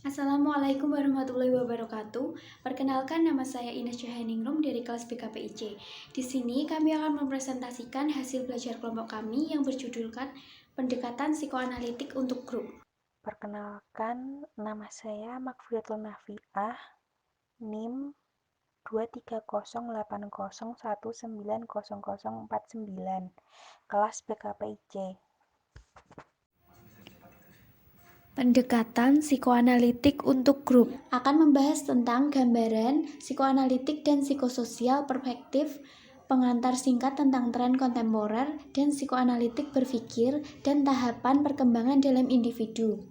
Assalamualaikum warahmatullahi wabarakatuh. Perkenalkan, nama saya Ines Johaningrum dari kelas BKPIC. Di sini kami akan mempresentasikan hasil belajar kelompok kami yang berjudulkan Pendekatan Psikoanalitik untuk Grup. Perkenalkan, nama saya Makfiratul Nafiah, NIM 23080190049, kelas BKPIC. Pendekatan psikoanalitik untuk grup akan membahas tentang gambaran psikoanalitik dan psikososial perspektif, pengantar singkat tentang tren kontemporer dan psikoanalitik berpikir dan tahapan perkembangan dalam individu.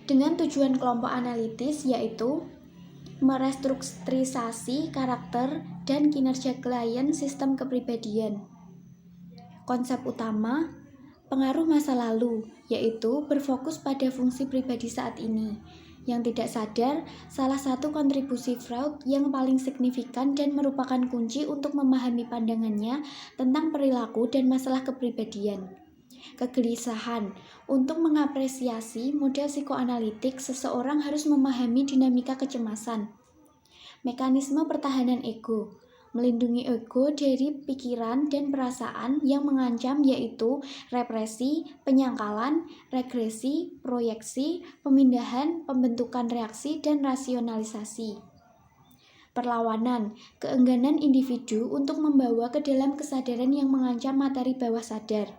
Dengan tujuan kelompok analitis yaitu merestrukturisasi karakter dan kinerja klien sistem kepribadian. Konsep utama pengaruh masa lalu, yaitu berfokus pada fungsi pribadi saat ini. Yang tidak sadar, salah satu kontribusi Freud yang paling signifikan dan merupakan kunci untuk memahami pandangannya tentang perilaku dan masalah kepribadian. Kegelisahan. Untuk mengapresiasi model psikoanalitik, seseorang harus memahami dinamika kecemasan. Mekanisme pertahanan ego. Melindungi ego dari pikiran dan perasaan yang mengancam, yaitu represi, penyangkalan, regresi, proyeksi, pemindahan, pembentukan reaksi, dan rasionalisasi. Perlawanan, keengganan individu untuk membawa ke dalam kesadaran yang mengancam materi bawah sadar.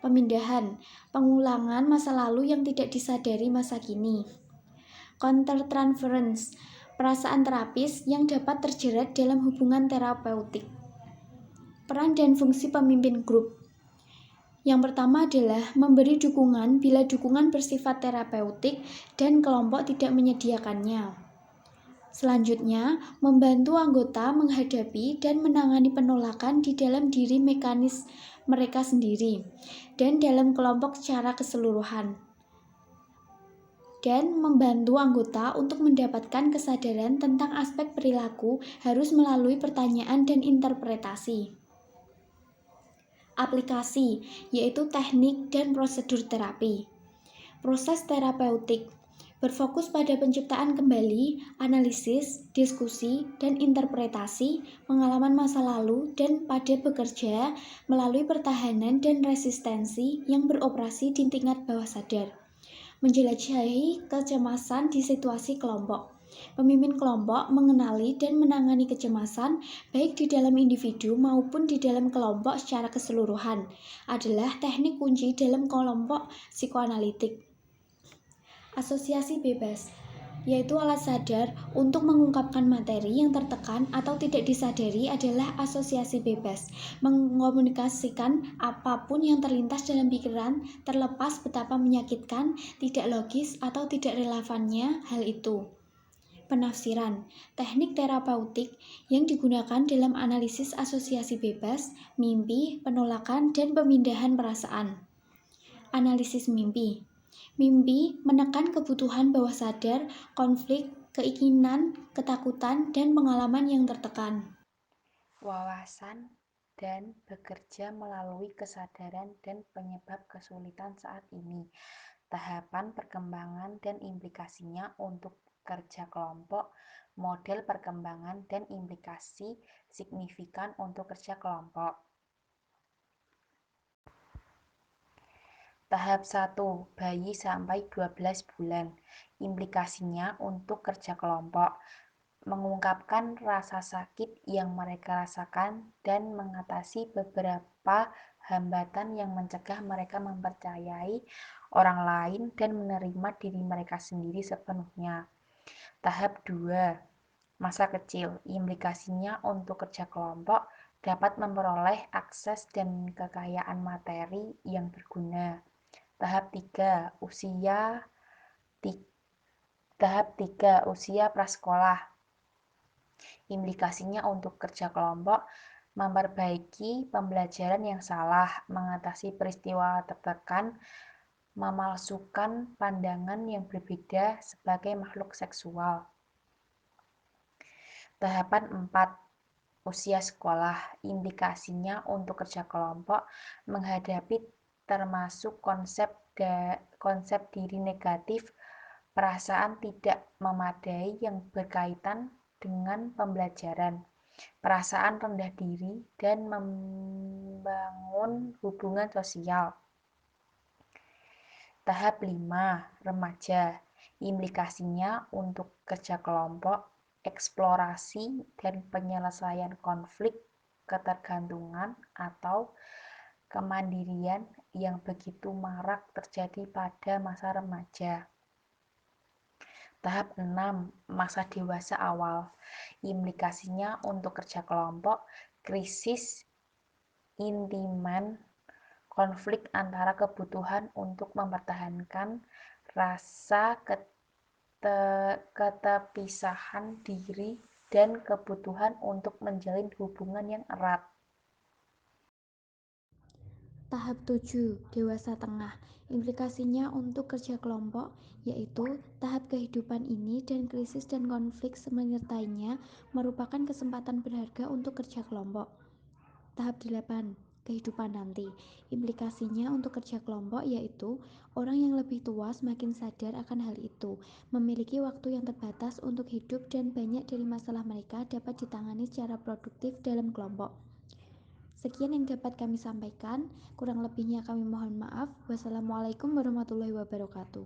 Pemindahan, pengulangan masa lalu yang tidak disadari masa kini. Countertransference, perasaan terapis yang dapat terjerat dalam hubungan terapeutik. Peran dan fungsi pemimpin grup. Yang pertama adalah memberi dukungan bila dukungan bersifat terapeutik dan kelompok tidak menyediakannya. Selanjutnya, membantu anggota menghadapi dan menangani penolakan di dalam diri mekanis mereka sendiri dan dalam kelompok secara keseluruhan. Dan membantu anggota untuk mendapatkan kesadaran tentang aspek perilaku harus melalui pertanyaan dan interpretasi. Aplikasi, yaitu teknik dan prosedur terapi. Proses terapeutik berfokus pada penciptaan kembali, analisis, diskusi, dan interpretasi pengalaman masa lalu dan pada bekerja melalui pertahanan dan resistensi yang beroperasi di tingkat bawah sadar. Menjelajahi kecemasan di situasi kelompok. Pemimpin kelompok mengenali dan menangani kecemasan baik di dalam individu maupun di dalam kelompok secara keseluruhan adalah teknik kunci dalam kelompok psikoanalitik. Asosiasi bebas, yaitu alat sadar untuk mengungkapkan materi yang tertekan atau tidak disadari adalah asosiasi bebas, mengkomunikasikan apapun yang terlintas dalam pikiran terlepas betapa menyakitkan, tidak logis, atau tidak relevannya hal itu. Penafsiran, teknik terapeutik yang digunakan dalam analisis asosiasi bebas, mimpi, penolakan, dan pemindahan perasaan. Analisis mimpi. Mimpi menekan kebutuhan bawah sadar, konflik, keinginan, ketakutan, dan pengalaman yang tertekan. Wawasan dan bekerja melalui kesadaran dan penyebab kesulitan saat ini. Tahapan perkembangan dan implikasinya untuk kerja kelompok, model perkembangan dan implikasi signifikan untuk kerja kelompok. Tahap 1, bayi sampai 12 bulan. Implikasinya untuk kerja kelompok, mengungkapkan rasa sakit yang mereka rasakan dan mengatasi beberapa hambatan yang mencegah mereka mempercayai orang lain dan menerima diri mereka sendiri sepenuhnya. Tahap 2, masa kecil. Implikasinya untuk kerja kelompok dapat memperoleh akses dan kekayaan materi yang berguna. Tahap 3, usia prasekolah. Implikasinya untuk kerja kelompok, memperbaiki pembelajaran yang salah, mengatasi peristiwa tertekan, memalsukan pandangan yang berbeda sebagai makhluk seksual. Tahapan 4, usia sekolah. Implikasinya untuk kerja kelompok, menghadapi termasuk konsep diri negatif, perasaan tidak memadai yang berkaitan dengan pembelajaran, perasaan rendah diri, dan membangun hubungan sosial. Tahap 5. Remaja. Implikasinya untuk kerja kelompok, eksplorasi, dan penyelesaian konflik, ketergantungan, atau kemandirian yang begitu marak terjadi pada masa remaja. Tahap 6. Masa dewasa awal. Implikasinya untuk kerja kelompok, krisis intiman, konflik antara kebutuhan untuk mempertahankan rasa keterpisahan diri dan kebutuhan untuk menjalin hubungan yang erat. Tahap 7. Dewasa tengah. Implikasinya untuk kerja kelompok, yaitu tahap kehidupan ini dan krisis dan konflik menyertainya merupakan kesempatan berharga untuk kerja kelompok. Tahap 8. Kehidupan nanti. Implikasinya untuk kerja kelompok yaitu orang yang lebih tua semakin sadar akan hal itu, memiliki waktu yang terbatas untuk hidup dan banyak dari masalah mereka dapat ditangani secara produktif dalam kelompok. Sekian yang dapat kami sampaikan, kurang lebihnya kami mohon maaf. Wassalamualaikum warahmatullahi wabarakatuh.